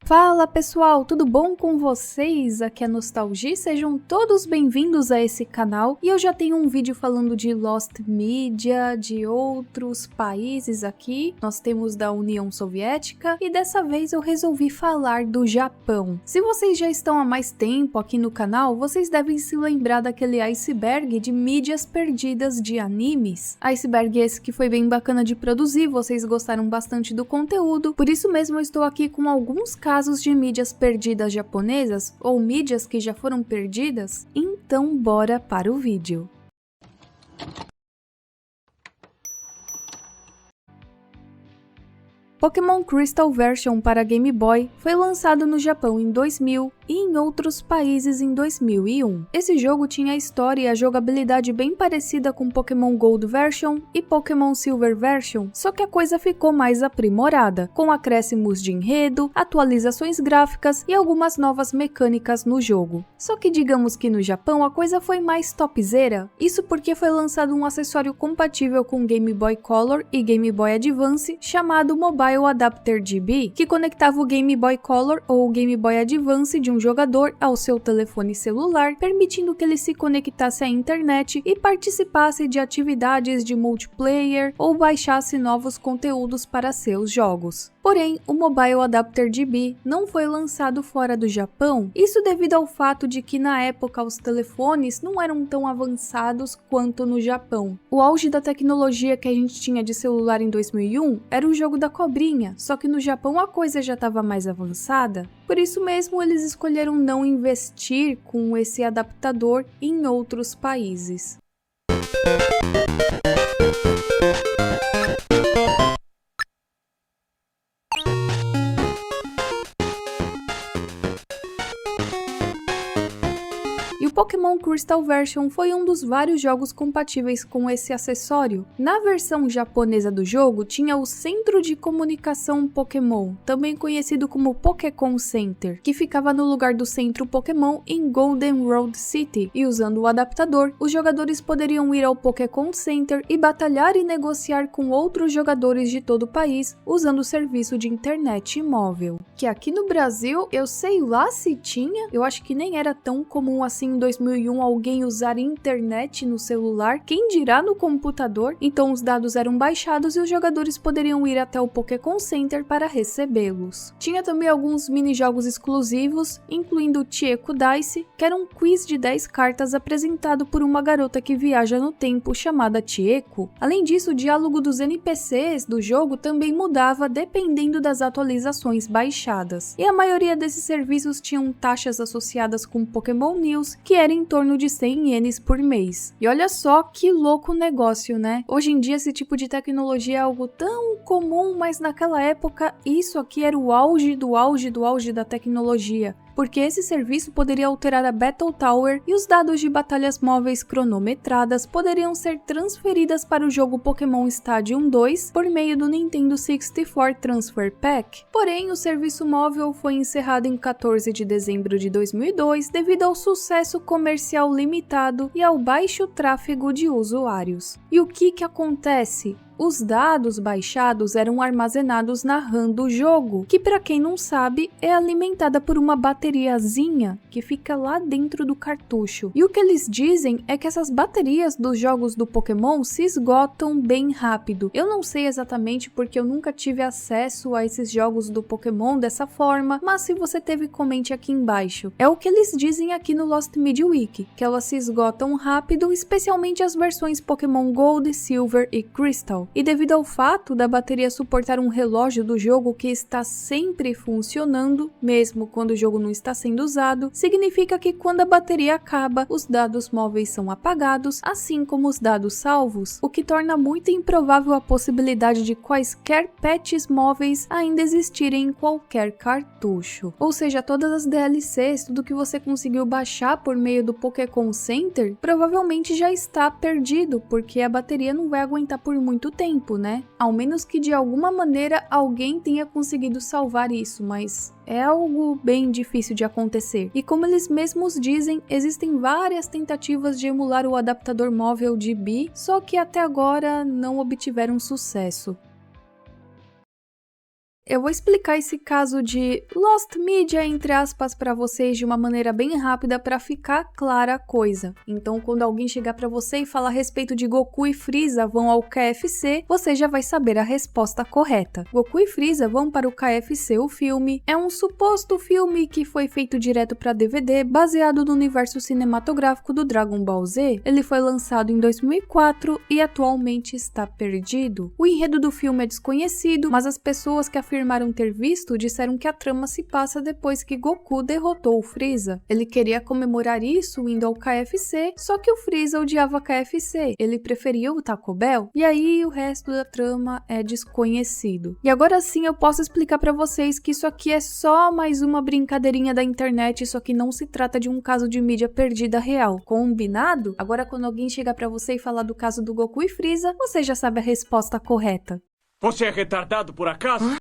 Fala pessoal, tudo bom com vocês? Aqui é Nostalgia, sejam todos bem-vindos a esse canal. E eu já tenho um vídeo falando de Lost Media, de outros países aqui. Nós temos da União Soviética e dessa vez eu resolvi falar do Japão. Se vocês já estão há mais tempo aqui no canal, vocês devem se lembrar daquele iceberg de mídias perdidas de animes. Iceberg esse que foi bem bacana de produzir, vocês gostaram bastante do conteúdo, por isso mesmo eu estou aqui com alguns casos de mídias perdidas japonesas ou mídias que já foram perdidas. Então bora para o vídeo. Pokémon Crystal Version para Game Boy foi lançado no Japão em 2000 e em outros países em 2001. Esse jogo tinha a história e a jogabilidade bem parecida com Pokémon Gold Version e Pokémon Silver Version, só que a coisa ficou mais aprimorada, com acréscimos de enredo, atualizações gráficas e algumas novas mecânicas no jogo. Só que digamos que no Japão a coisa foi mais topzera, isso porque foi lançado um acessório compatível com Game Boy Color e Game Boy Advance chamado Mobile Adapter GB, que conectava o Game Boy Color ou o Game Boy Advance de um jogador ao seu telefone celular, permitindo que ele se conectasse à internet e participasse de atividades de multiplayer ou baixasse novos conteúdos para seus jogos. Porém, o Mobile Adapter GB não foi lançado fora do Japão, isso devido ao fato de que na época os telefones não eram tão avançados quanto no Japão. O auge da tecnologia que a gente tinha de celular em 2001 era o jogo da cobrinha, só que no Japão a coisa já estava mais avançada, por isso mesmo eles escolheram não investir com esse adaptador em outros países. E o Pokémon Crystal Version foi um dos vários jogos compatíveis com esse acessório. Na versão japonesa do jogo, tinha o Centro de Comunicação Pokémon, também conhecido como Pokécon Center, que ficava no lugar do Centro Pokémon em Golden Road City, e usando o adaptador, os jogadores poderiam ir ao Pokécon Center e batalhar e negociar com outros jogadores de todo o país, usando o serviço de internet móvel. Que aqui no Brasil, eu sei lá se tinha, eu acho que nem era tão comum assim em 2001 alguém usar internet no celular, quem dirá no computador. Então os dados eram baixados e os jogadores poderiam ir até o Pokémon Center para recebê-los. Tinha também alguns mini-jogos exclusivos, incluindo o Chieko Dice, que era um quiz de 10 cartas apresentado por uma garota que viaja no tempo chamada Chieko. Além disso, o diálogo dos NPCs do jogo também mudava dependendo das atualizações baixadas. E a maioria desses serviços tinham taxas associadas com Pokémon News, que era em torno de 100 ienes por mês. E olha só que louco negócio, né? Hoje em dia esse tipo de tecnologia é algo tão comum, mas naquela época isso aqui era o auge do auge do auge da tecnologia, porque esse serviço poderia alterar a Battle Tower e os dados de batalhas móveis cronometradas poderiam ser transferidas para o jogo Pokémon Stadium 2 por meio do Nintendo 64 Transfer Pack. Porém, o serviço móvel foi encerrado em 14 de dezembro de 2002 devido ao sucesso comercial limitado e ao baixo tráfego de usuários. E o que acontece? Os dados baixados eram armazenados na RAM do jogo, que para quem não sabe é alimentada por uma bateriazinha que fica lá dentro do cartucho. E o que eles dizem é que essas baterias dos jogos do Pokémon se esgotam bem rápido. Eu não sei exatamente porque eu nunca tive acesso a esses jogos do Pokémon dessa forma, mas se você teve, comente aqui embaixo. É o que eles dizem aqui no Lost Media Wiki, que elas se esgotam rápido, especialmente as versões Pokémon Gold, Silver e Crystal. E devido ao fato da bateria suportar um relógio do jogo que está sempre funcionando, mesmo quando o jogo não está sendo usado, significa que quando a bateria acaba, os dados móveis são apagados, assim como os dados salvos, o que torna muito improvável a possibilidade de quaisquer patches móveis ainda existirem em qualquer cartucho. Ou seja, todas as DLCs, tudo que você conseguiu baixar por meio do Pokémon Center, provavelmente já está perdido, porque a bateria não vai aguentar por muito tempo, né? Ao menos que de alguma maneira alguém tenha conseguido salvar isso, mas é algo bem difícil de acontecer. E como eles mesmos dizem, existem várias tentativas de emular o adaptador móvel GB, só que até agora não obtiveram sucesso. Eu vou explicar esse caso de Lost Media, entre aspas, para vocês de uma maneira bem rápida para ficar clara a coisa. Então, quando alguém chegar para você e falar a respeito de Goku e Freeza vão ao KFC, você já vai saber a resposta correta. Goku e Freeza vão para o KFC, o filme. É um suposto filme que foi feito direto para DVD, baseado no universo cinematográfico do Dragon Ball Z. Ele foi lançado em 2004 e atualmente está perdido. O enredo do filme é desconhecido, mas as pessoas que afirmaram ter visto disseram que a trama se passa depois que Goku derrotou o Freeza. Ele queria comemorar isso indo ao KFC, só que o Freeza odiava KFC, ele preferia o Taco Bell, e aí o resto da trama é desconhecido. E agora sim eu posso explicar pra vocês que isso aqui é só mais uma brincadeirinha da internet, isso aqui não se trata de um caso de mídia perdida real. Combinado? Agora quando alguém chegar pra você e falar do caso do Goku e Freeza, você já sabe a resposta correta. Você é retardado por acaso?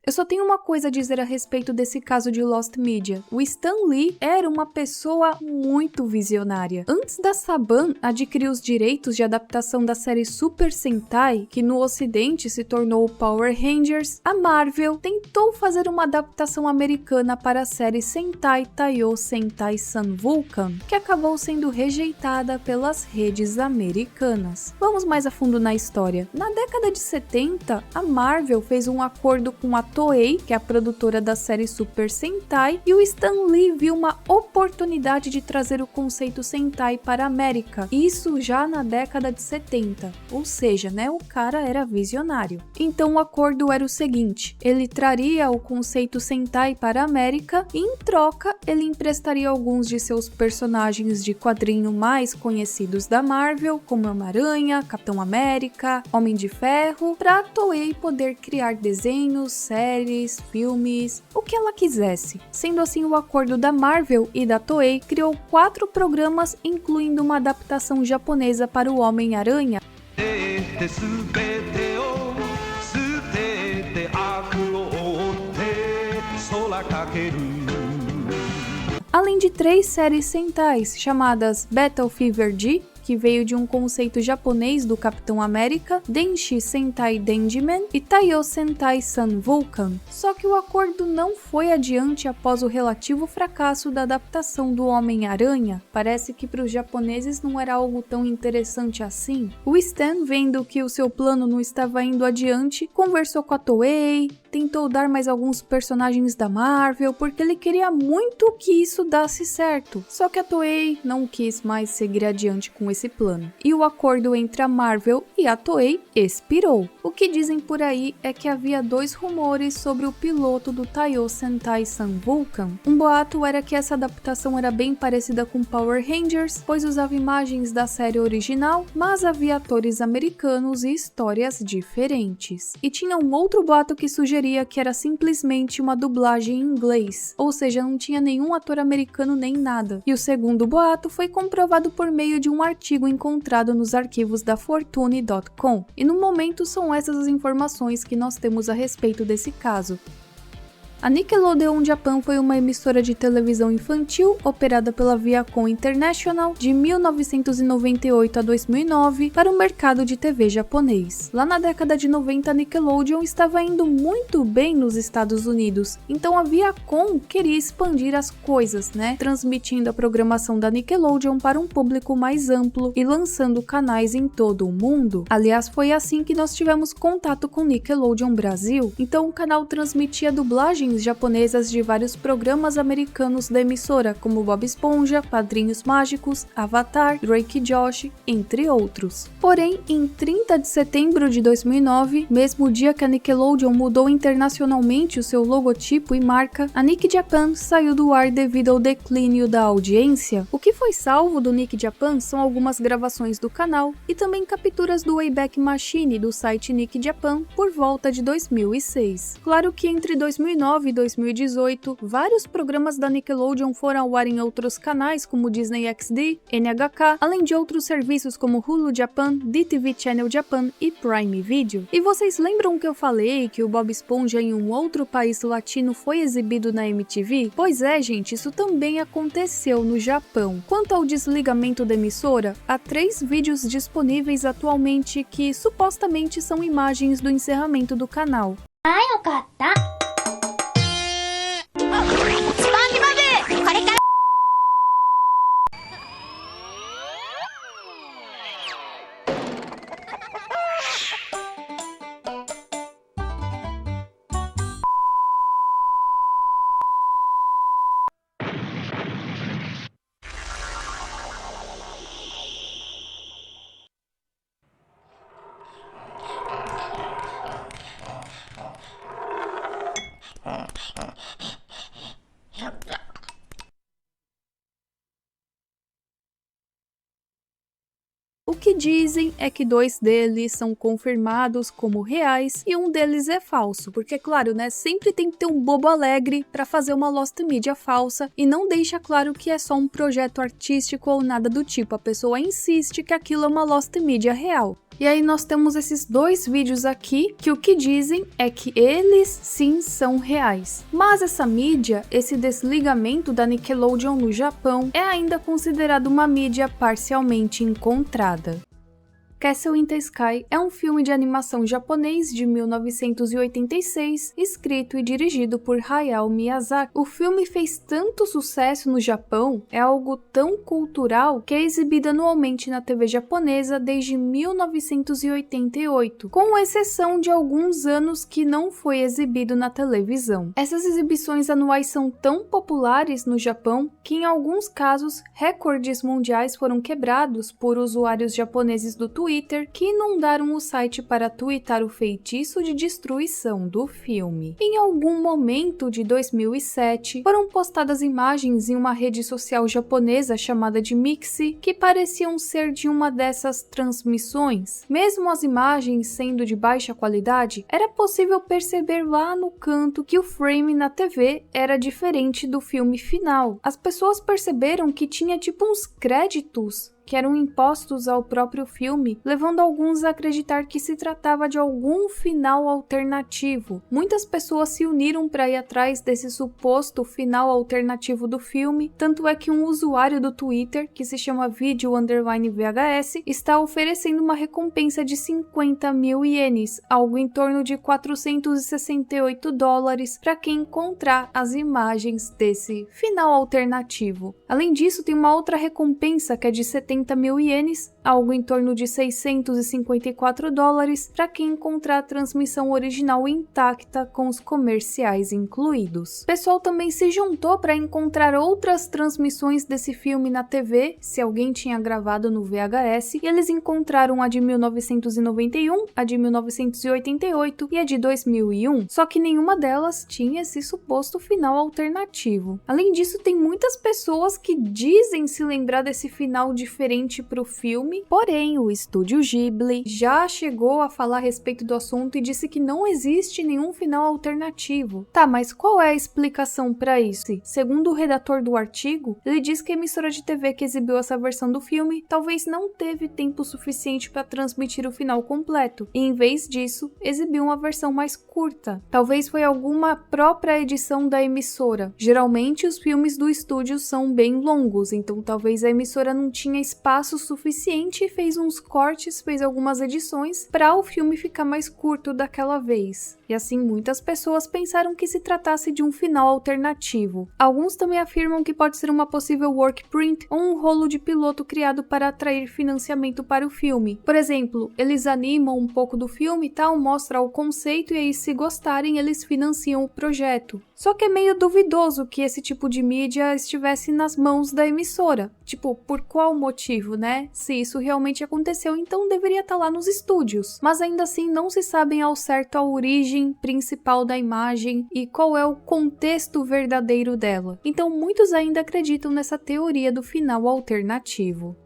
Eu só tenho uma coisa a dizer a respeito desse caso de Lost Media. O Stan Lee era uma pessoa muito visionária. Antes da Saban adquirir os direitos de adaptação da série Super Sentai, que no ocidente se tornou o Power Rangers, a Marvel tentou fazer uma adaptação americana para a série Sentai Taiyo Sentai Sun Vulcan, que acabou sendo rejeitada pelas redes americanas. Vamos mais a fundo na história. Na década de 70, a Marvel fez um acordo com a Toei, que é a produtora da série Super Sentai, e o Stan Lee viu uma oportunidade de trazer o conceito Sentai para a América, isso já na década de 70, ou seja, né, o cara era visionário. Então o acordo era o seguinte, ele traria o conceito Sentai para a América e em troca ele emprestaria alguns de seus personagens de quadrinho mais conhecidos da Marvel, como Homem-Aranha, Capitão América, Homem de Ferro, para a Toei poder criar desenhos, séries, filmes, o que ela quisesse. Sendo assim, o acordo da Marvel e da Toei criou 4 programas, incluindo uma adaptação japonesa para o Homem-Aranha, além de 3 séries Sentais, chamadas Battle Fever G, que veio de um conceito japonês do Capitão América, Denshi Sentai Denjiman e Taiyo Sentai Sun Vulcan. Só que o acordo não foi adiante após o relativo fracasso da adaptação do Homem-Aranha. Parece que para os japoneses não era algo tão interessante assim. O Stan, vendo que o seu plano não estava indo adiante, conversou com a Toei, tentou dar mais alguns personagens da Marvel, porque ele queria muito que isso desse certo. Só que a Toei não quis mais seguir adiante com esse plano. E o acordo entre a Marvel e a Toei expirou. O que dizem por aí é que havia 2 rumores sobre o piloto do Taiyo Sentai Sun Vulcan. Um boato era que essa adaptação era bem parecida com Power Rangers, pois usava imagens da série original, mas havia atores americanos e histórias diferentes. E tinha um outro boato que sugeria que era simplesmente uma dublagem em inglês, ou seja, não tinha nenhum ator americano nem nada. E o segundo boato foi comprovado por meio de um artigo encontrado nos arquivos da Fortune.com. E no momento são essas as informações que nós temos a respeito desse caso. A Nickelodeon Japan foi uma emissora de televisão infantil operada pela Viacom International de 1998 a 2009 para o mercado de TV japonês. Lá na década de 90, a Nickelodeon estava indo muito bem nos Estados Unidos, então a Viacom queria expandir as coisas, né? Transmitindo a programação da Nickelodeon para um público mais amplo e lançando canais em todo o mundo. Aliás, foi assim que nós tivemos contato com Nickelodeon Brasil, então o canal transmitia dublagem japonesas de vários programas americanos da emissora, como Bob Esponja, Padrinhos Mágicos, Avatar, Drake e Josh, entre outros. Porém, em 30 de setembro de 2009, mesmo dia que a Nickelodeon mudou internacionalmente o seu logotipo e marca, a Nick Japan saiu do ar devido ao declínio da audiência. O que foi salvo do Nick Japan são algumas gravações do canal e também capturas do Wayback Machine do site Nick Japan por volta de 2006. Claro que entre 2009 e 2018, vários programas da Nickelodeon foram ao ar em outros canais como Disney XD, NHK, além de outros serviços como Hulu Japan, DTV Channel Japan e Prime Video. E vocês lembram que eu falei que o Bob Esponja em um outro país latino foi exibido na MTV? Pois é, gente, isso também aconteceu no Japão. Quanto ao desligamento da emissora, há 3 vídeos disponíveis atualmente que supostamente são imagens do encerramento do canal. あ、よかった。dizem é que 2 deles são confirmados como reais e um deles é falso, porque claro, né, sempre tem que ter um bobo alegre para fazer uma Lost Media falsa e não deixa claro que é só um projeto artístico ou nada do tipo, a pessoa insiste que aquilo é uma Lost Media real. E aí nós temos esses 2 vídeos aqui que o que dizem é que eles sim são reais. Mas essa mídia, esse desligamento da Nickelodeon no Japão, é ainda considerado uma mídia parcialmente encontrada. Castle in the Sky é um filme de animação japonês de 1986, escrito e dirigido por Hayao Miyazaki. O filme fez tanto sucesso no Japão, é algo tão cultural, que é exibido anualmente na TV japonesa desde 1988, com exceção de alguns anos que não foi exibido na televisão. Essas exibições anuais são tão populares no Japão que, em alguns casos, recordes mundiais foram quebrados por usuários japoneses do Twitter que inundaram o site para tweetar o feitiço de destruição do filme. Em algum momento de 2007, foram postadas imagens em uma rede social japonesa chamada de Mixi, que pareciam ser de uma dessas transmissões. Mesmo as imagens sendo de baixa qualidade, era possível perceber lá no canto que o frame na TV era diferente do filme final. As pessoas perceberam que tinha tipo uns créditos que eram impostos ao próprio filme, levando alguns a acreditar que se tratava de algum final alternativo. Muitas pessoas se uniram para ir atrás desse suposto final alternativo do filme, tanto é que um usuário do Twitter, que se chama Video_VHS, está oferecendo uma recompensa de 50 mil ienes, algo em torno de $468, para quem encontrar as imagens desse final alternativo. Além disso, tem uma outra recompensa que é de 70 mil ienes, algo em torno de $654, para quem encontrar a transmissão original intacta com os comerciais incluídos. O pessoal também se juntou para encontrar outras transmissões desse filme na TV, se alguém tinha gravado no VHS, e eles encontraram a de 1991, a de 1988 e a de 2001, só que nenhuma delas tinha esse suposto final alternativo. Além disso, tem muitas pessoas que dizem se lembrar desse final diferente para o filme, porém o estúdio Ghibli já chegou a falar a respeito do assunto e disse que não existe nenhum final alternativo. Tá, mas qual é a explicação para isso? Segundo o redator do artigo, ele diz que a emissora de TV que exibiu essa versão do filme talvez não teve tempo suficiente para transmitir o final completo, e em vez disso, exibiu uma versão mais curta. Talvez foi alguma própria edição da emissora. Geralmente os filmes do estúdio são bem longos, então talvez a emissora não tinha espaço suficiente e fez uns cortes, fez algumas edições para o filme ficar mais curto daquela vez. E assim muitas pessoas pensaram que se tratasse de um final alternativo. Alguns também afirmam que pode ser uma possível work print ou um rolo de piloto criado para atrair financiamento para o filme. Por exemplo, eles animam um pouco do filme e tal, mostram o conceito e aí se gostarem eles financiam o projeto. Só que é meio duvidoso que esse tipo de mídia estivesse nas mãos da emissora. Tipo, por qual motivo, né? Se isso realmente aconteceu, então deveria estar lá nos estúdios. Mas ainda assim não se sabem ao certo a origem principal da imagem e qual é o contexto verdadeiro dela. Então muitos ainda acreditam nessa teoria do final alternativo.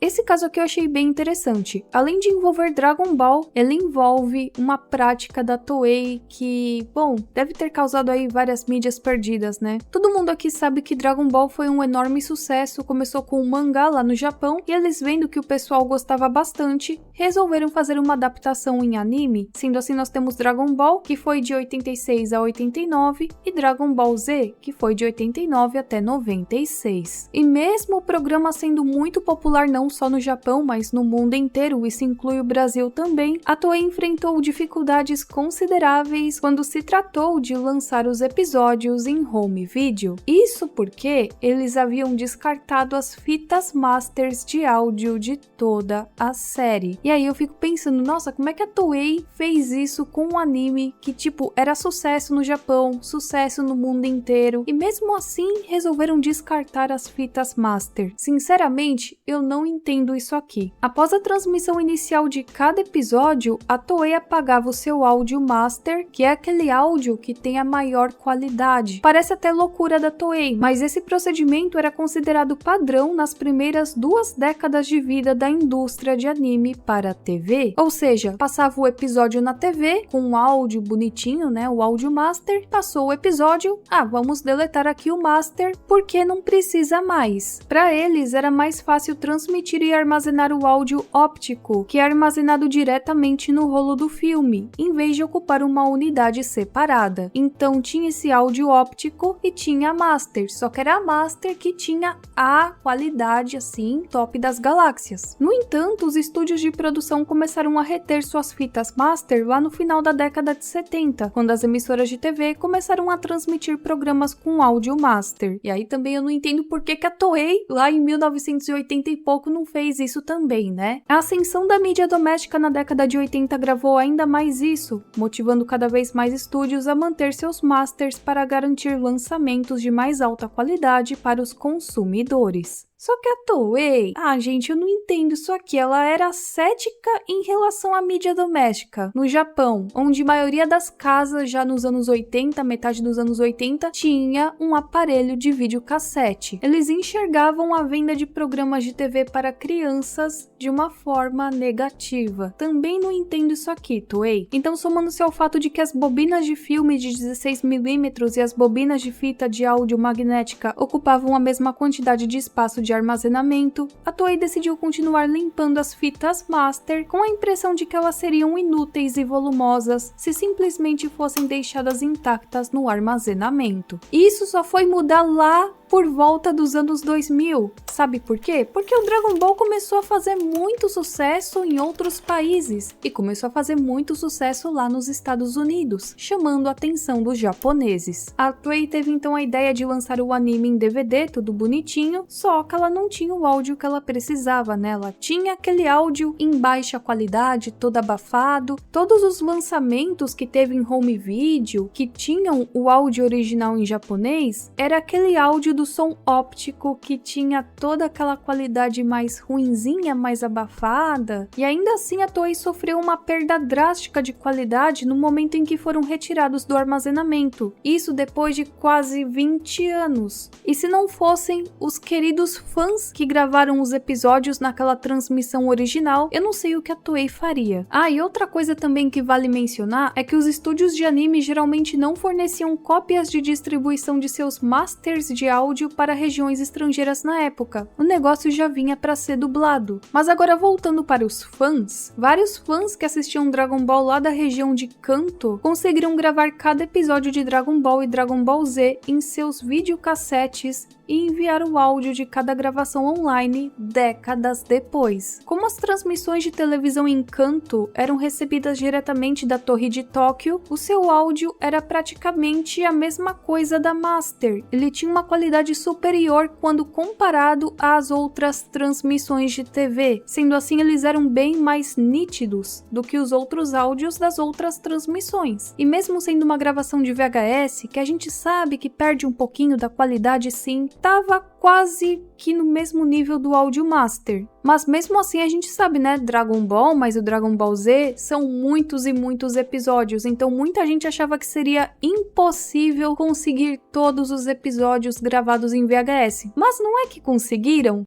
Esse caso aqui eu achei bem interessante. Além de envolver Dragon Ball, ele envolve uma prática da Toei que, bom, deve ter causado aí várias mídias perdidas, né? Todo mundo aqui sabe que Dragon Ball foi um enorme sucesso, começou com um mangá lá no Japão, e eles vendo que o pessoal gostava bastante, resolveram fazer uma adaptação em anime. Sendo assim, nós temos Dragon Ball, que foi de 86 a 89, e Dragon Ball Z, que foi de 89 até 96. E mesmo o programa sendo muito popular não só no Japão, mas no mundo inteiro, isso inclui o Brasil também, a Toei enfrentou dificuldades consideráveis quando se tratou de lançar os episódios em home video. Isso porque eles haviam descartado as fitas masters de áudio de toda a série. E aí eu fico pensando, nossa, como é que a Toei fez isso com um anime que, tipo, era sucesso no Japão, sucesso no mundo inteiro, e mesmo assim resolveram descartar as fitas master? Sinceramente, eu não entendo entendo isso aqui. Após a transmissão inicial de cada episódio, a Toei apagava o seu áudio master, que é aquele áudio que tem a maior qualidade. Parece até loucura da Toei, mas esse procedimento era considerado padrão nas primeiras 2 décadas de vida da indústria de anime para a TV. Ou seja, passava o episódio na TV com um áudio bonitinho, né, o áudio master, passou o episódio, vamos deletar aqui o master porque não precisa mais. Para eles era mais fácil transmitir e armazenar o áudio óptico, que é armazenado diretamente no rolo do filme, em vez de ocupar uma unidade separada. Então tinha esse áudio óptico e tinha a master, só que era a master que tinha a qualidade assim, top das galáxias. No entanto, os estúdios de produção começaram a reter suas fitas master lá no final da década de 70, quando as emissoras de TV começaram a transmitir programas com áudio master. E aí também eu não entendo por que a Toei, lá em 1980 e pouco, não fez isso também, né? A ascensão da mídia doméstica na década de 80 gravou ainda mais isso, motivando cada vez mais estúdios a manter seus masters para garantir lançamentos de mais alta qualidade para os consumidores. Só que a Toei, gente, eu não entendo isso aqui, ela era cética em relação à mídia doméstica. No Japão, onde a maioria das casas já nos anos 80, metade dos anos 80, tinha um aparelho de videocassete. Eles enxergavam a venda de programas de TV para crianças de uma forma negativa. Também não entendo isso aqui, Toei. Então, somando-se ao fato de que as bobinas de filme de 16mm e as bobinas de fita de áudio magnética ocupavam a mesma quantidade de espaço de armazenamento, a Toei decidiu continuar limpando as fitas master com a impressão de que elas seriam inúteis e volumosas se simplesmente fossem deixadas intactas no armazenamento. E isso só foi mudar lá por volta dos anos 2000. Sabe por quê? Porque o Dragon Ball começou a fazer muito sucesso em outros países e começou a fazer muito sucesso lá nos Estados Unidos, chamando a atenção dos japoneses. A Toei teve então a ideia de lançar o anime em DVD, tudo bonitinho, só que ela não tinha o áudio que ela precisava, né? Ela tinha aquele áudio em baixa qualidade, todo abafado. Todos os lançamentos que teve em home video, que tinham o áudio original em japonês, era aquele áudio do som óptico que tinha toda aquela qualidade mais ruinzinha, mais abafada, e ainda assim a Toei sofreu uma perda drástica de qualidade no momento em que foram retirados do armazenamento, isso depois de quase 20 anos. E se não fossem os queridos fãs que gravaram os episódios naquela transmissão original, eu não sei o que a Toei faria. E outra coisa também que vale mencionar é que os estúdios de anime geralmente não forneciam cópias de distribuição de seus masters de áudio para regiões estrangeiras na época. O negócio já vinha para ser dublado. Mas agora voltando para os fãs, vários fãs que assistiam Dragon Ball lá da região de Kanto conseguiram gravar cada episódio de Dragon Ball e Dragon Ball Z em seus videocassetes e enviar o áudio de cada gravação online décadas depois. Como as transmissões de televisão em Kanto eram recebidas diretamente da Torre de Tóquio, o seu áudio era praticamente a mesma coisa da Master. Ele tinha uma qualidade superior quando comparado às outras transmissões de TV, sendo assim eles eram bem mais nítidos do que os outros áudios das outras transmissões. E mesmo sendo uma gravação de VHS, que a gente sabe que perde um pouquinho da qualidade sim, estava quase que no mesmo nível do áudio master. Mas mesmo assim a gente sabe, né, Dragon Ball, mas o Dragon Ball Z são muitos e muitos episódios, então muita gente achava que seria impossível conseguir todos os episódios gravados em VHS. Mas não é que conseguiram?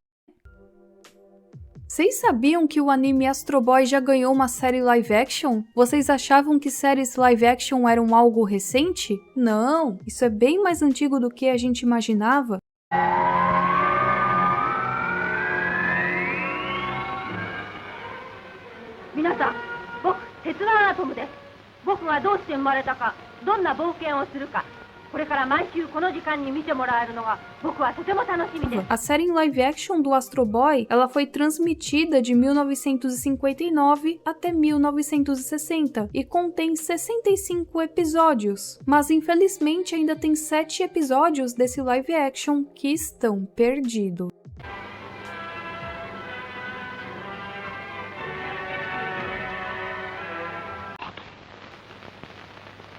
Vocês sabiam que o anime Astro Boy já ganhou uma série live action? Vocês achavam que séries live action eram algo recente? Não, isso é bem mais antigo do que a gente imaginava. 皆さん、僕、鉄腕アトムです。僕がどうして生まれたか、どんな冒険をするか、これから毎週この時間に見てもらえるのが僕はとても楽しみです。 A série em live action do Astro Boy, ela foi transmitida de 1959 até 1960 e contém 65 episódios, mas infelizmente ainda tem 7 episódios desse live action que estão perdidos.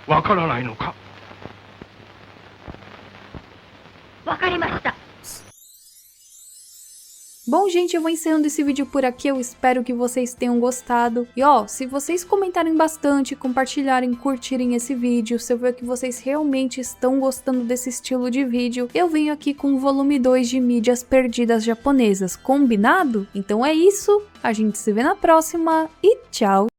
わからないのか。わかりました。Bom, gente, eu vou encerrando esse vídeo por aqui, eu espero que vocês tenham gostado. E ó, se vocês comentarem bastante, compartilharem, curtirem esse vídeo, se eu ver que vocês realmente estão gostando desse estilo de vídeo, eu venho aqui com o volume 2 de mídias perdidas japonesas, combinado? Então é isso, a gente se vê na próxima e tchau!